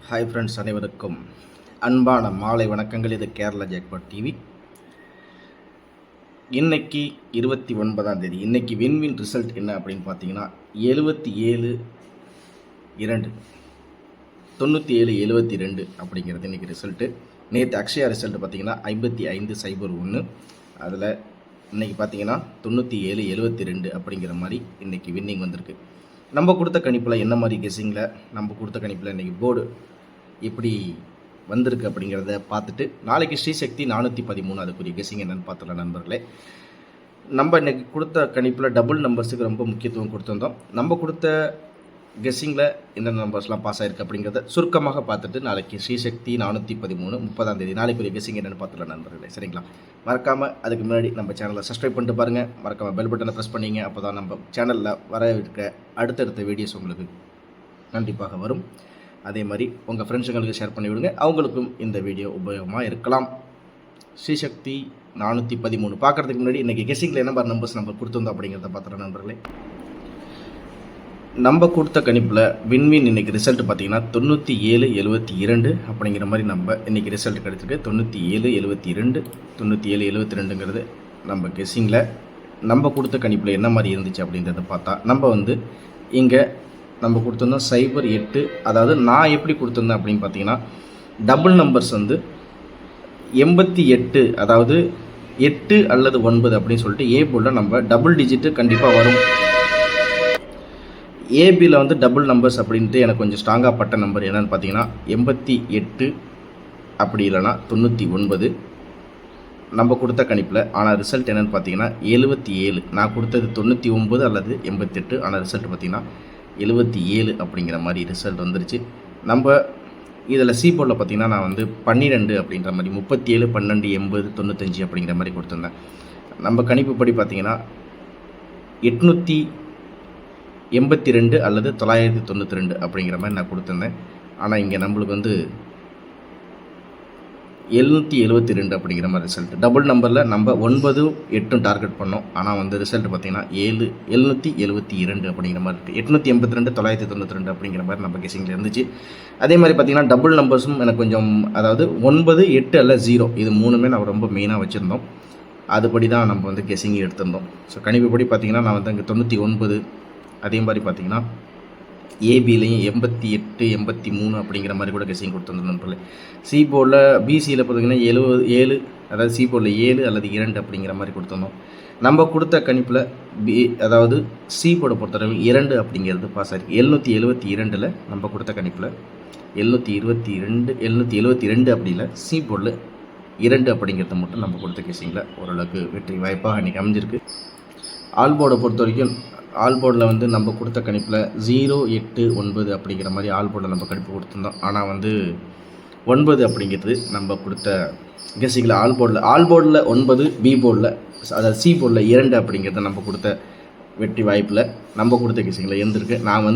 Hi friends, அனைவருக்கும் அன்பான மாலை வணக்கங்கள். இது கேரளா ஜாக்பாட் டிவி. இன்னைக்கு 29ஆம் தேதி. இன்னைக்கு வின்வின் ரிசல்ட் என்ன அப்படின்னு பார்த்தீங்கன்னா 77-2 97-72 அப்படிங்கிறது இன்றைக்கி ரிசல்ட்டு. நேற்று அக்ஷயா ரிசல்ட்டு பார்த்தீங்கன்னா 55-01. அதில் இன்றைக்கி பார்த்தீங்கன்னா 97-72 அப்படிங்கிற மாதிரி இன்றைக்கி வின்னிங் வந்திருக்கு. நம்ம கொடுத்த கணிப்பில் என்ன மாதிரி கெஸ்ஸிங்கில் நம்ம கொடுத்த கணிப்பில் இன்றைக்கி போர்டு எப்படி வந்திருக்கு அப்படிங்கிறத பார்த்துட்டு நாளைக்கு ஸ்ரீசக்தி 413 அதுக்குரிய கெஸ்ஸிங் என்னென்னு பார்த்துடலாம் நண்பர்களே. நம்ம இன்றைக்கி கொடுத்த கணிப்பில் டபுள் நம்பர்ஸுக்கு ரொம்ப முக்கியத்துவம் கொடுத்துருந்தோம். நம்ம கொடுத்த கெஸ்ஸிங்கில் எந்தெந்த நம்பர்ஸ்லாம் பாஸ் ஆகிருக்கு அப்படிங்கிறத சுருக்கமாக பார்த்துட்டு நாளைக்கு ஸ்ரீசக்தி 413 30ஆம் தேதி நாளைக்குரிய கெஸ்ஸிங் என்னென்னு பார்த்துடலாம் நண்பர்களே. சரிங்களா? மறக்காமல் அதுக்கு முன்னாடி நம்ம சேனலை சப்ஸ்கிரைப் பண்ணிட்டு பாருங்கள். மறக்காமல் பெல் பட்டனை ப்ரெஸ் பண்ணிங்க. அப்போ தான் நம்ம சேனலில் வர இருக்க அடுத்தடுத்த வீடியோஸ் உங்களுக்கு கண்டிப்பாக வரும். அதே மாதிரி உங்கள் ஃப்ரெண்ட்ஸுங்களுக்கு ஷேர் பண்ணி விடுங்க, அவங்களுக்கும் இந்த வீடியோ உபயோகமாக இருக்கலாம். ஸ்ரீசக்தி 413 பார்க்குறதுக்கு முன்னாடி இன்றைக்கி கெஸ்ஸிங்கில் என்ன மாதிரி நம்பர்ஸ் நம்ம கொடுத்துருந்தோம் அப்படிங்கிறத பார்த்துறோம் நண்பர்களே. நம்ம கொடுத்த கணிப்பில் வின்வின் இன்றைக்கி ரிசல்ட் பார்த்திங்கன்னா 97-72 அப்படிங்கிற மாதிரி நம்ம இன்றைக்கி ரிசல்ட் கிடச்சிருக்கு. 97-72 97-72ங்கிறது நம்ம கெஸ்ஸிங்கில் நம்ம கொடுத்த கணிப்பில் என்ன மாதிரி இருந்துச்சு அப்படின்றத பார்த்தா நம்ம இங்கே நம்ம கொடுத்துருந்தோம் 08. அதாவது நான் எப்படி கொடுத்துருந்தேன் அப்படின்னு பார்த்தீங்கன்னா டபுள் நம்பர்ஸ் 88, அதாவது 8 அல்லது 9 அப்படின்னு சொல்லிட்டு ஏ போர்டில் நம்ம டபுள் டிஜிட்டு கண்டிப்பாக வரும். ஏபியில் டபுள் நம்பர்ஸ் அப்படின்ட்டு எனக்கு கொஞ்சம் ஸ்ட்ராங்காக பட்ட நம்பர் என்னென்னு பார்த்தீங்கன்னா 88 அப்படி இல்லைனா 99 நம்ம கொடுத்த கணிப்பில். ஆனால் ரிசல்ட் என்னென்னு பார்த்தீங்கன்னா 77. நான் கொடுத்தது 99 அல்லது 88, ஆனால் ரிசல்ட் பார்த்திங்கன்னா 77 அப்படிங்கிற மாதிரி ரிசல்ட் வந்துருச்சு. நம்ம இதில் சி போர்டில் பார்த்திங்கன்னா நான் 12 அப்படின்ற மாதிரி 37, 12, 80, 95 அப்படிங்கிற மாதிரி கொடுத்துருந்தேன். நம்ம கணிப்பு படி பார்த்திங்கன்னா 882 அல்லது 992 அப்படிங்கிற மாதிரி நான் கொடுத்துருந்தேன். ஆனால் இங்கே நம்மளுக்கு 772 அப்படிங்கிற மாதிரி ரிசல்ட். டபுள் நம்பரில் நம்ம 9, 8 டார்கெட் பண்ணோம். ஆனால் ரிசல்ட் பார்த்திங்கன்னா 772 அப்படிங்கிற மாதிரி இருக்குது. 882, 992 அப்படிங்கிற மாதிரி நம்ம கெஸ்ஸிங்கில் இருந்துச்சு. அதே மாதிரி பார்த்திங்கன்னா டபுள் நம்பர்ஸும் எனக்கு கொஞ்சம், அதாவது 9, 8 அல்ல 0, இது மூணுமே நான் ரொம்ப மெயினாக வச்சுருந்தோம். அதுபடி தான் நம்ம கெஸ்ஸிங் எடுத்திருந்தோம். ஸோ கணிப்பு படி பார்த்திங்கன்னா நான் இங்கே 99, அதே மாதிரி பார்த்திங்கன்னா ஏபிலையும் 88, 83 அப்படிங்கிற மாதிரி கூட கெஸ்ஸிங் கொடுத்துருந்தோம். சி போர்டில் பிசியில் பார்த்திங்கன்னா 7, அதாவது சி போர்டில் 7 அல்லது 2 அப்படிங்கிற மாதிரி கொடுத்துருந்தோம். நம்ம கொடுத்த கணிப்பில் அதாவது சி போர்டை பொறுத்தவரை 2 அப்படிங்கிறது பாஸ் ஆகிருக்கு. 772 நம்ம கொடுத்த கணிப்பில் 722 அப்படி இல்லை, சி போர்டில் 2 அப்படிங்கிறத மட்டும் நம்ம கொடுத்த கெஸ்ஸிங்கில் ஓரளவுக்கு வெற்றி வாய்ப்பாக அன்றைக்கி அமைஞ்சிருக்கு. ஆல் போர்டை பொறுத்த வரைக்கும் ஆல் போர்டில் நம்ம கொடுத்த கணிப்பில் 0, 8, 9 அப்படிங்கிற மாதிரி ஆல் போர்டில் நம்ம கணிப்பு கொடுத்துருந்தோம். ஆனால் 9 அப்படிங்கிறது நம்ம கொடுத்த கெஸ்ஸிங்கில் ஆல் போர்டில் 9, பி போர்டில் அதாவது சி போர்டில் 2 அப்படிங்கிறத நம்ம கொடுத்த வெற்றி வாய்ப்பில் நம்ம கொடுத்த கெஸ்ஸிங்கில் இருந்திருக்கு. நான்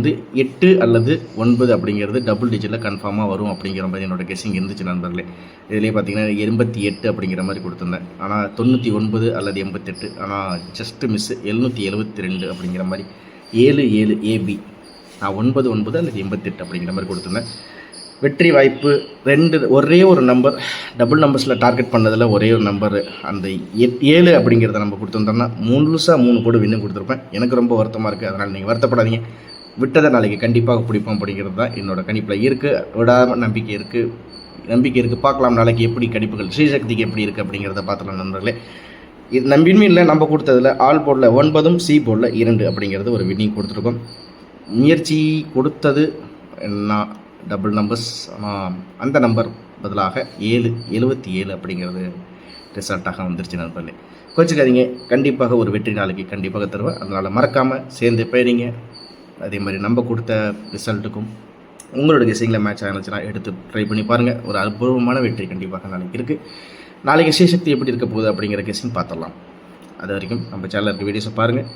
8 அல்லது 9 அப்படிங்கிறது டபுள் டிஜிட்டில் கன்ஃபார்மாக வரும் அப்படிங்கிற மாதிரி என்னோடய கெஸ்ஸிங் இருந்துச்சு நண்பர்களே. இதுலேயே பார்த்திங்கன்னா 88 அப்படிங்கிற மாதிரி கொடுத்துருந்தேன். ஆனால் 99 அல்லது 88, ஆனால் ஜஸ்ட்டு மிஸ்ஸு 772 அப்படிங்கிற மாதிரி 7 ஏபி. நான் 9 அல்லது 88 அப்படிங்கிற மாதிரி கொடுத்துருந்தேன். வெற்றி வாய்ப்பு ஒரே ஒரு நம்பர் டபுள் நம்பர்ஸில் டார்கெட் பண்ணதில் ஒரே ஒரு நம்பர் அந்த 7 அப்படிங்கிறத நம்ம கொடுத்துருந்தோம்னா முழுசாக 3 கோடி வின்னு கொடுத்துருப்பேன். எனக்கு ரொம்ப வருத்தமாக இருக்குது. அதனால் நீங்கள் வருத்தப்படாதீங்க. விட்டதை நாளைக்கு கண்டிப்பாக பிடிப்போம் அப்படிங்கிறது தான் என்னோடய கணிப்பில் இருக்குது. விடாமல் நம்பிக்கை இருக்குது. பார்க்கலாம் நாளைக்கு எப்படி கணிப்புகள் ஸ்ரீசக்திக்கு எப்படி இருக்குது அப்படிங்கிறத பார்த்துக்கலாம் நண்பர்களே. இது வின்வின்னில் நம்ம கொடுத்ததில் ஆல் போர்டில் 9, சி போர்டில் 2 அப்படிங்கிறது ஒரு வின்னிங் கொடுத்துருக்கோம். முயற்சி கொடுத்தது நான் டபுள் நம்பர்ஸ், ஆனால் அந்த நம்பர் பதிலாக 77 அப்படிங்கிறது ரிசல்ட்டாக வந்துருச்சு நண்பர்களே. கொஞ்சிக்காதீங்க, கண்டிப்பாக ஒரு வெற்றி நாளைக்கு கண்டிப்பாக தருவேன். அதனால் மறக்காமல் சேர்ந்து போயிடுங்க. அதே மாதிரி நம்ம கொடுத்த ரிசல்ட்டுக்கும் உங்களோட கெஸ்ஸிங்கில் மேட்ச் ஆகிச்சுன்னா எடுத்து ட்ரை பண்ணி பாருங்கள். ஒரு அற்புதமான வெற்றி கண்டிப்பாக நாளைக்கு இருக்குது. நாளைக்கு ஸ்ரீசக்தி எப்படி இருக்க போகுது அப்படிங்கிற கெஸ்ஸிங் பார்த்துடலாம். அது வரைக்கும் நம்ம சேனலில் இருக்க வீடியோஸை பாருங்கள்.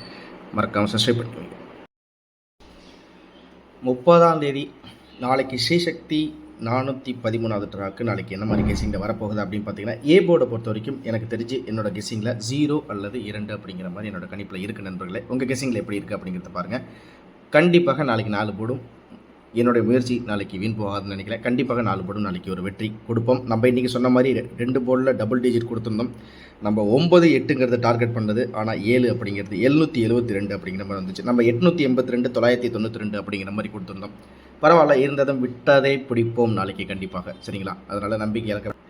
மறக்காமல் சப்ஸ்கிரைப் பண்ணிக்கோங்க. 30ஆம் தேதி நாளைக்கு ஸ்ரீசக்தி 413வது ட்ராக்கு நாளைக்கு என்ன மாதிரி கெஸ்ஸிங்கில் வரப்போகுது அப்படின்னு பார்த்தீங்கன்னா ஏ போர்டை பொறுத்த வரைக்கும் எனக்கு தெரிஞ்சு என்னோடய கெஸ்ஸிங்கில் 0 அல்லது 2 அப்படிங்கிற மாதிரி என்னோடய கணிப்பில் இருக்குது நண்பர்களே. உங்கள் கெஸ்ஸிங்கில் எப்படி இருக்குது அப்படிங்கிறத பாருங்கள். கண்டிப்பாக நாளைக்கு 4 போர்டும் என்னுடைய முயற்சி நாளைக்கு வீண் போகாதுன்னு நினைக்கிறேன். கண்டிப்பாக 4 போர்டும் நாளைக்கு ஒரு வெற்றி கொடுப்போம். நம்ம இன்றைக்கி சொன்ன மாதிரி 2 போர்டில் டபுள் டிஜிட் கொடுத்துருந்தோம். நம்ம 9, 8ங்கிறத டார்கெட் பண்ணது. ஆனால் 7 அப்படிங்கிறது 772 அப்படிங்கிற மாதிரி வந்துச்சு. நம்ம 882, 992 அப்படிங்கிற மாதிரி கொடுத்துருந்தோம். பரவாயில்ல, இருந்ததும் விட்டதை பிடிப்போம் நாளைக்கு கண்டிப்பாக. சரிங்களா? அதனால் நம்பிக்கை இழக்க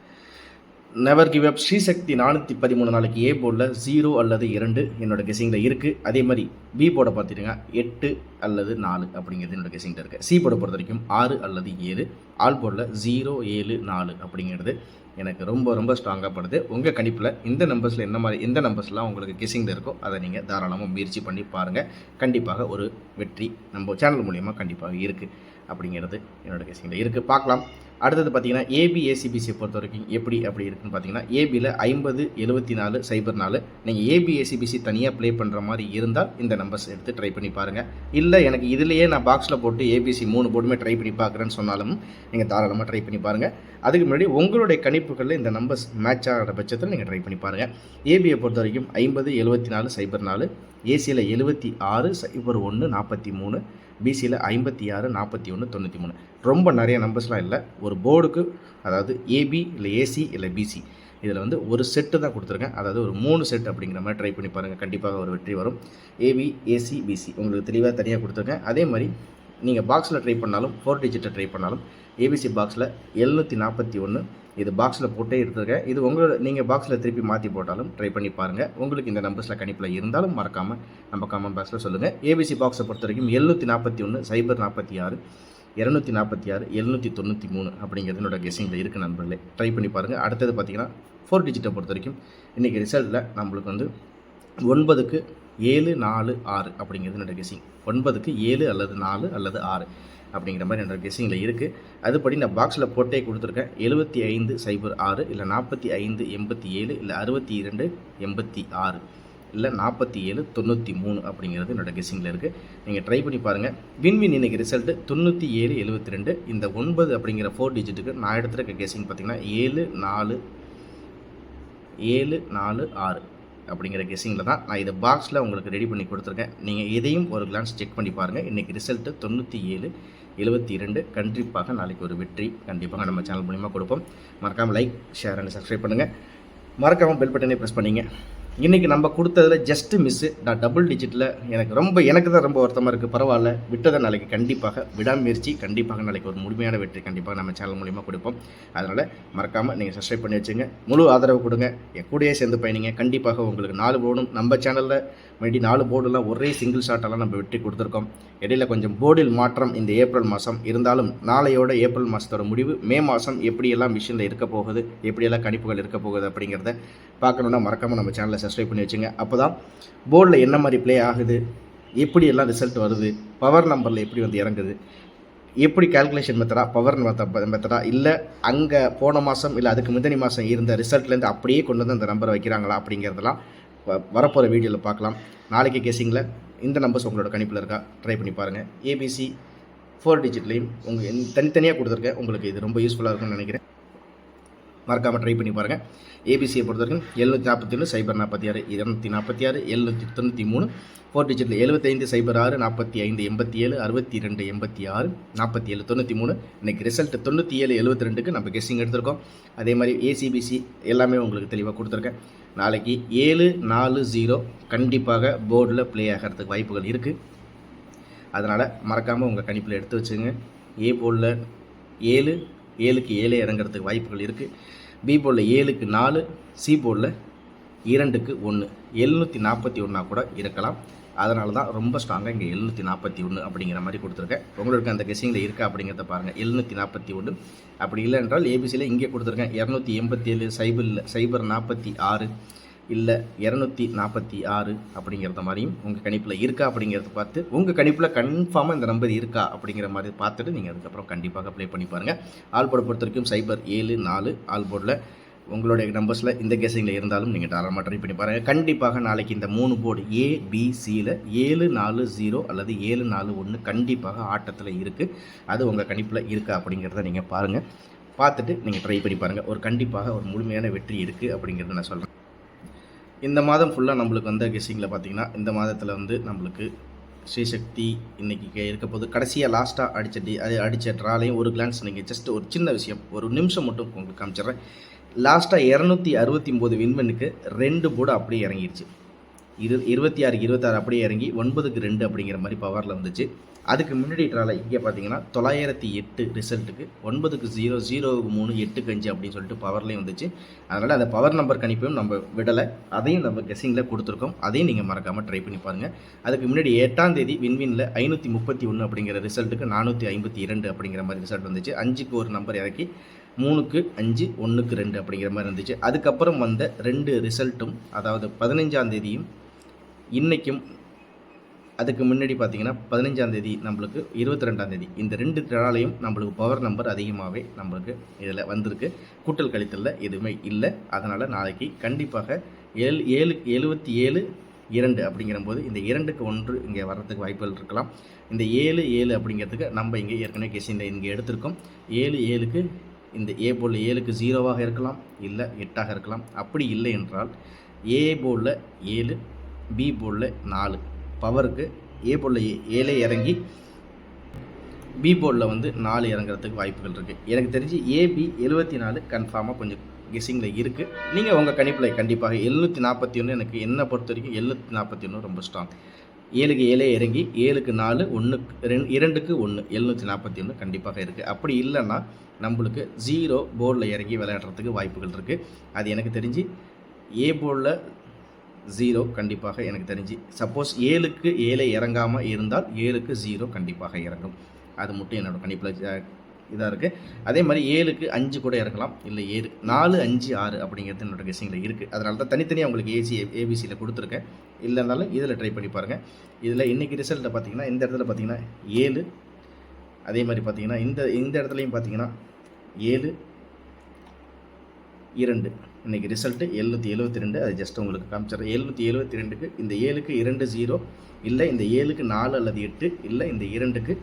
நெவர் கிவ் அப். ஸ்ரீசக்தி 413 நாளைக்கு ஏ போர்டில் 0 அல்லது 2 என்னோடய கெஸிங்கில் இருக்குது. அதே மாதிரி பி போர்டை பார்த்துட்டுங்க 8 அல்லது 4 அப்படிங்கிறது என்னோடய கெஸிங்கில் இருக்குது. சி போர்டை பொறுத்த வரைக்கும் 6 அல்லது 7, ஆல் போர்டில் 0, 7, 4 அப்படிங்கிறது எனக்கு ரொம்ப ரொம்ப ஸ்ட்ராங்காக படுது. உங்கள் கணிப்பில் இந்த நம்பர்ஸில் எந்த நம்பர்ஸ்லாம் உங்களுக்கு கெஸிங்கில் இருக்கோ அதை நீங்கள் தாராளமாக முயற்சி பண்ணி பாருங்கள். கண்டிப்பாக ஒரு வெற்றி நம்ம சேனல் மூலிமா கண்டிப்பாக இருக்குது அப்படிங்கிறது என்னோடய கெஸிங்கில் இருக்குது. பார்க்கலாம். அடுத்தது பார்த்தீங்கன்னா ஏபி ஏசிபிசியை பொறுத்த வரைக்கும் எப்படி அப்படி இருக்குன்னு பார்த்தீங்கன்னா, ஏபியில் 50, 74, 04. நீங்கள் ஏபி ஏசிபிசி தனியாக ப்ளே பண்ணுற மாதிரி இருந்தால் இந்த நம்பர்ஸ் எடுத்து ட்ரை பண்ணி பாருங்கள். இல்லை எனக்கு இதிலேயே நான் பாக்ஸில் போட்டு ஏபிசி 3 போர்டுமே ட்ரை பண்ணி பார்க்குறேன்னு சொன்னாலும் நீங்கள் தாராளமாக ட்ரை பண்ணி பாருங்கள். அதுக்கு முன்னாடி உங்களுடைய கணிப்புகளில் இந்த நம்பர்ஸ் மேட்ச் ஆகிற பட்சத்தில் நீங்கள் ட்ரை பண்ணி பாருங்கள். ஏபியை பொறுத்த வரைக்கும் 50, 74, 04, ஏசியில் 76, 01, 43, பிசியில் 56, 41, 93. ரொம்ப நிறைய நம்பர்ஸ்லாம் இல்லை. ஒரு போர்டுக்கு, அதாவது ஏபி இல்லை ஏசி இல்லை பிசி, இதில் வந்து ஒரு செட்டு தான் கொடுத்துருக்கேன். அதாவது ஒரு 3 செட் அப்படிங்கிற மாதிரி ட்ரை பண்ணி பாருங்கள். கண்டிப்பாக ஒரு வெற்றி வரும். ஏபி, ஏசி, பிசி உங்களுக்கு தெளிவாக தனியாக கொடுத்துருக்கேன். அதே மாதிரி நீங்கள் பாக்ஸில் ட்ரை பண்ணாலும் 4 டிஜிட்டை ட்ரை பண்ணாலும் ஏபிசி பாக்ஸில் 741 இது பாக்ஸில் போட்டே எடுத்துருக்கேன். இது நீங்கள் பாக்ஸில் திருப்பி மாற்றி போட்டாலும் ட்ரை பண்ணி பாருங்கள். உங்களுக்கு இந்த நம்பர்ஸில் கணிப்பில் இருந்தாலும் மறக்காமல் நம்ம கமெண்ட் பாக்ஸில் சொல்லுங்கள். ஏபிசி பாக்ஸை பொறுத்த வரைக்கும் 741, 046, 246, 793 அப்படிங்கிறது என்னோட கெஸிங்கில் இருக்குது நண்பர்களே. ட்ரை பண்ணி பாருங்கள். அடுத்தது பார்த்தீங்கன்னா 4 டிஜிட்டை பொறுத்த வரைக்கும் இன்றைக்கி ரிசல்ட்டில் நம்மளுக்கு வந்து 9க்கு 7, 4, 6 அப்படிங்கிறது என்னோட கெஸிங். 9க்கு 7 அல்லது 4 அல்லது 6 அப்படிங்கிற மாதிரி என்னோட கெஸிங்கில் இருக்குது. அதுபடி நான் பாக்ஸில் போட்டே கொடுத்துருக்கேன். 75, 06, இல்லை 45, 87, இல்லை 62, 86, இல்லை 47, 93 அப்படிங்கிறது என்னோட கெஸிங்கில் இருக்குது. நீங்கள் ட்ரை பண்ணி பாருங்கள். வின்வின் இன்றைக்கி ரிசல்ட்டு 97, 72. இந்த 9 அப்படிங்கிற 4 டிஜிட்டுக்கு நான் எடுத்துருக்க கெஸிங் பார்த்திங்கன்னா 7, 4, 7, 4, 6 அப்படிங்கிற கெஸிங்கில் தான் நான் இதை பாக்ஸில் உங்களுக்கு ரெடி பண்ணி கொடுத்துருக்கேன். நீங்கள் இதையும் ஒரு கிளான்ஸ் செக் பண்ணி பாருங்கள். இன்றைக்கி ரிசல்ட்டு 97, 72. கண்டிப்பாக நாளைக்கு ஒரு வெற்றி கண்டிப்பாக நம்ம சேனல் மூலிமா கொடுப்போம். மறக்காமல் லைக், ஷேர் அண்ட் சப்ஸ்கிரைப் பண்ணுங்கள். மறக்காமல் பெல் பட்டனே ப்ரெஸ் பண்ணிங்க. இன்றைக்கி நம்ம கொடுத்ததில் ஜஸ்ட்டு மிஸ்ஸு. நான் டபுள் டிஜிட்டில் எனக்கு தான் ரொம்ப வருத்தமாக இருக்குது. பரவாயில்ல, விட்டதை நாளைக்கு கண்டிப்பாக விடாமுயற்சி, கண்டிப்பாக நாளைக்கு ஒரு முழுமையான வெற்றி கண்டிப்பாக நம்ம சேனல் மூலிமா கொடுப்போம். அதனால் மறக்காமல் நீங்கள் சப்ஸ்கிரைப் பண்ணி வச்சுங்க. முழு ஆதரவு கொடுங்க. என் கூடயே சேர்ந்து பயணிங்க. கண்டிப்பாக உங்களுக்கு 4 போர்டும் நம்ம சேனலில் மைடி 4 போர்டுலாம் ஒரே சிங்கிள் ஷாட்டெல்லாம் நம்ம வெற்றி கொடுத்துருக்கோம். இடையில் கொஞ்சம் போர்டில் மாற்றம் இந்த ஏப்ரல் மாதம் இருந்தாலும் நாளையோட ஏப்ரல் மாதத்தோட முடிவு மே மாதம் எப்படியெல்லாம் மிஷினில் இருக்க போகுது, எப்படியெல்லாம் கணிப்புகள் இருக்க போகுது அப்படிங்கிறத பார்க்கணுன்னா மறக்காமல் நம்ம சேனலை சப்ஸ்கிரைப் பண்ணி வச்சுங்க. அப்போ தான் போர்டில் என்ன மாதிரி ப்ளே ஆகுது, எப்படியெல்லாம் ரிசல்ட் வருது, பவர் நம்பரில் எப்படி வந்து இறங்குது, எப்படி கால்குலேஷன் மெத்தடா, பவர் மெத்தடா, இல்லை அங்கே போன மாதம் இல்லை அதுக்கு முந்தின மாதம் இருந்த ரிசல்ட்லேருந்து அப்படியே கொண்டு வந்து அந்த நம்பரை வைக்கிறாங்களா அப்படிங்கிறதெல்லாம் வரப்போகிற வீடியோவில் பார்க்கலாம். நாளைக்கு கெஸிங்கில் இந்த நம்பர்ஸ் உங்களோட கணிப்பில் இருக்கா ட்ரை பண்ணி பாருங்கள். ஏபிசி 4 டிஜிட்லேயும் தனித்தனியாக கொடுத்துருக்கேன். உங்களுக்கு இது ரொம்ப யூஸ்ஃபுல்லாக இருக்கும்னு நினைக்கிறேன். மறக்காமல் ட்ரை பண்ணி பாருங்கள். ஏபிசியை பொறுத்த வரைக்கும் 741, 046, 246, 793. 4 டிஜிட்டில் 75, 06, 45, 87, 62, 86, 47, 93. இன்றைக்கி ரிசல்ட் 97, 72க்கு நம்ம கெஸ்ஸிங் எடுத்திருக்கோம். அதே மாதிரி ஏசிபிசி எல்லாமே உங்களுக்கு தெளிவாக கொடுத்துருக்கேன். நாளைக்கு 7, 4, 0 கண்டிப்பாக போர்டில் ப்ளே ஆகிறதுக்கு வாய்ப்புகள் இருக்குது. அதனால் மறக்காமல் உங்கள் கணிப்பில் எடுத்து வச்சுங்க. ஏ போர்டில் 7, 7க்கு 7 இறங்கிறதுக்கு வாய்ப்புகள் இருக்குது. பி போர்டில் 7க்கு 4, சி போர்டில் 2க்கு 1, 741 கூட இருக்கலாம். அதனால தான் ரொம்ப ஸ்ட்ராங்காக இங்கே 741 அப்படிங்கிற மாதிரி கொடுத்துருக்கேன். உங்களுக்கு அந்த கெஸிங்கில் இருக்கா அப்படிங்கிறத பாருங்கள். 741 அப்படி இல்லை என்றால் ஏபிசியில் இங்கே கொடுத்துருக்கேன் 287, 046, இல்லை 246 அப்படிங்கிறத மாதிரியும் உங்கள் கணிப்பில் இருக்கா அப்படிங்கிறத பார்த்து உங்கள் கணிப்பில் கன்ஃபார்மாக இந்த நம்பர் இருக்கா அப்படிங்கிற மாதிரி பார்த்துட்டு நீங்கள் அதுக்கப்புறம் கண்டிப்பாக அப்ளை பண்ணி பாருங்கள். ஆல் போர்டை பொறுத்த வரைக்கும் 07, 4 ஆல் போர்டில் உங்களுடைய நம்பர்ஸில் இந்த கெஸிங்கில் இருந்தாலும் நீங்கள் தாராளமாக ட்ரை பண்ணி பாருங்கள். கண்டிப்பாக நாளைக்கு இந்த 3 போர்டு ஏபிசியில் 740 அல்லது 741 கண்டிப்பாக ஆட்டத்தில் இருக்குது. அது உங்கள் கணிப்பில் இருக்கா அப்படிங்கிறத நீங்கள் பாருங்கள். பார்த்துட்டு நீங்கள் ட்ரை பண்ணி பாருங்கள். கண்டிப்பாக ஒரு முழுமையான வெற்றி இருக்குது அப்படிங்கிறத நான் சொல்கிறேன். இந்த மாதம் ஃபுல்லாக நம்மளுக்கு வந்த கெஸ்ஸிங்கில் பார்த்திங்கன்னா இந்த மாதத்தில் வந்து நம்மளுக்கு ஸ்ரீசக்தி இன்றைக்கி இருக்க போது கடைசியாக லாஸ்ட்டாக அடித்த ட்ராலையும் ஒரு கிளான்ஸ் நீங்கள் ஜஸ்ட் ஒரு சின்ன விஷயம் ஒரு நிமிஷம் மட்டும் உங்களுக்கு காமிச்சிட்றேன். லாஸ்ட்டாக 269 வின்வனுக்கு 2 போர்டு அப்படியே இறங்கிடுச்சு. 26 அப்படியே இறங்கி 9க்கு 2 அப்படிங்கிற மாதிரி பவரில் வந்துச்சு. அதுக்கு முன்னாடி ட்ராவில் இங்கே பார்த்தீங்கன்னா 908 ரிசல்ட்டுக்கு 9க்கு 0, 0க்கு 3, 8க்கு 5 அப்படின்னு சொல்லிட்டு பவர்லேயும் வந்துச்சு. அதனால் அந்த பவர் நம்பர் கணிப்பையும் நம்ம விடலை, அதையும் நம்ம கெஸ்ஸிங்கில் கொடுத்துருக்கோம். அதையும் நீங்கள் மறக்காமல் ட்ரை பண்ணி பாருங்கள். அதுக்கு முன்னாடி 8ஆம் தேதி வின்வினில் 531 அப்படிங்கிற ரிசல்ட்டுக்கு 452 அப்படிங்கிற மாதிரி ரிசல்ட் வந்துச்சு. 5க்கு ஒரு நம்பர் இறக்கி 3க்கு 5, 1க்கு 2 அப்படிங்கிற மாதிரி இருந்துச்சு. அதுக்கப்புறம் வந்த 2 ரிசல்ட்டும், அதாவது 15ஆம் தேதியும் இன்றைக்கும், அதுக்கு முன்னாடி பார்த்தீங்கன்னா 15ஆம் தேதி நம்மளுக்கு 22ஆம் தேதி, இந்த 2 ட்ராலையும் நம்மளுக்கு பவர் நம்பர் அதிகமாகவே நம்மளுக்கு இதில் வந்திருக்கு. கூட்டல் கழித்தலில் எதுவுமே இல்லை. அதனால் நாளைக்கு கண்டிப்பாக 77 2 அப்படிங்கிற போது இந்த 2க்கு 1 இங்கே வர்றதுக்கு வாய்ப்புகள் இருக்கலாம். இந்த 7 அப்படிங்கிறதுக்கு நம்ம இங்கே ஏற்கனவே கெஸ்ஸிங்கில் இங்கே எடுத்திருக்கோம். 7க்கு இந்த ஏ போர்டில் 7க்கு 0வாக இருக்கலாம், இல்லை 8ஆக இருக்கலாம். அப்படி இல்லை என்றால் ஏ போர்டில் 7, பி போர்டில் 4 பவருக்கு ஏ போர்டில் 7 இறங்கி பி போர்டில் 4 இறங்குறதுக்கு வாய்ப்புகள் இருக்குது. எனக்கு தெரிஞ்சு ஏபி 74 கன்ஃபார்மாக கொஞ்சம் கெஸ்ஸிங்கில் இருக்குது. நீங்கள் உங்கள் கணிப்பில் கண்டிப்பாக 741 எனக்கு என்னை பொறுத்த வரைக்கும் 741 ரொம்ப ஸ்ட்ராங். 7க்கு 7 இறங்கி 7க்கு 4, 2க்கு 1 741 கண்டிப்பாக இருக்குது. அப்படி இல்லைன்னா நம்மளுக்கு 0 போர்டில் இறங்கி விளையாடுறதுக்கு வாய்ப்புகள் இருக்குது. அது எனக்கு தெரிஞ்சு ஏ போர்டில் 0 கண்டிப்பாக எனக்கு தெரிஞ்சு. சப்போஸ் 7க்கு 7 இறங்காமல் இருந்தால் 7க்கு 0 கண்டிப்பாக இறங்கும். அது மட்டும் என்னோடய கணிப்பில் இதாக இருக்குது. அதே மாதிரி 7க்கு 5 கூட இறங்கலாம், இல்லை 7, 4, 5, 6 அப்படிங்கிறது என்னோடய கெஸ்ஸிங்கில் இருக்குது. அதனால தான் தனித்தனியாக உங்களுக்கு ஏபிசியில் கொடுத்துருக்கேன். இல்லைனாலும் இதில் ட்ரை பண்ணி பாருங்கள். இதில் இன்றைக்கி ரிசல்ட்டில் பார்த்தீங்கன்னா இந்த இடத்துல பார்த்தீங்கன்னா 7, அதே மாதிரி பார்த்தீங்கன்னா இந்த இடத்துலையும் பார்த்தீங்கன்னா 7, 2 இன்றைக்கி ரிசல்ட்டு 772. அது ஜஸ்ட் உங்களுக்கு காமிச்சிட்றேன். 772க்கு இந்த 7க்கு 2, 0, இல்லை இந்த 7க்கு 4 அல்லது 8, இல்லை இந்த 2க்கு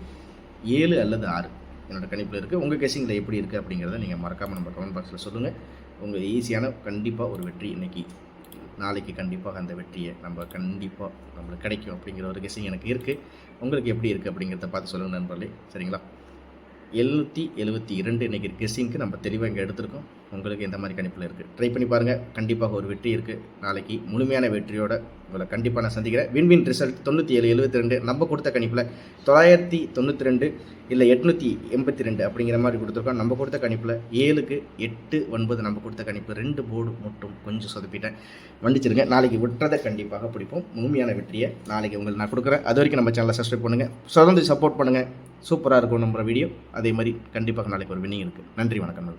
7 அல்லது 6 என்னோடய கணிப்பில் இருக்குது. உங்கள் கெஸ்ஸிங்கில் எப்படி இருக்குது அப்படிங்கிறத நீங்கள் மறக்காமல் நம்ம கமெண்ட் பாக்ஸில் சொல்லுங்கள். உங்கள் ஈஸியான கண்டிப்பாக ஒரு வெற்றி நாளைக்கு கண்டிப்பாக அந்த வெற்றியை நம்மளுக்கு கிடைக்கும் அப்படிங்கிற ஒரு கெஸ்ஸிங் எனக்கு இருக்குது. உங்களுக்கு எப்படி இருக்குது அப்படிங்கிறத பார்த்து சொல்லுங்கள் நண்பர்களே. சரிங்களா? 772 இன்றைக்கி கெஸ்ஸிங்க்கு நம்ம தெளிவாக இங்கே எடுத்திருக்கோம். உங்களுக்கு எந்த மாதிரி கணிப்பில் இருக்குது ட்ரை பண்ணி பாருங்கள். கண்டிப்பாக ஒரு வெற்றி இருக்குது. நாளைக்கு முழுமையான வெற்றியோட உங்களை கண்டிப்பாக நான் சந்திக்கிறேன். வின் ரிசல்ட் 9772 நம்ம கொடுத்த கணிப்பில் 992 இல்லை 882 அப்படிங்கிற மாதிரி கொடுத்துருக்கோம். நம்ம கொடுத்த கணிப்பில் 7க்கு 8, 9 நம்ம கொடுத்த கணிப்பு 2 போர்டு மட்டும் கொஞ்சம் சொதப்பிட்டேன், மன்னிச்சிருங்க. நாளைக்கு விட்டுறதை கண்டிப்பாக பிடிப்போம். முழுமையான வெற்றியை நாளைக்கு உங்களுக்கு நான் கொடுக்குறேன். அது வரைக்கும் நம்ம சேனலை சப்ஸ்கிரைப் பண்ணுங்கள், தொடர்ந்து சப்போர்ட் பண்ணுங்கள். சூப்பராக இருக்கும் நம்ம வீடியோ. அதே மாதிரி கண்டிப்பாக நாளைக்கு ஒரு வின்னிங் இருக்குது. நன்றி, வணக்கம்.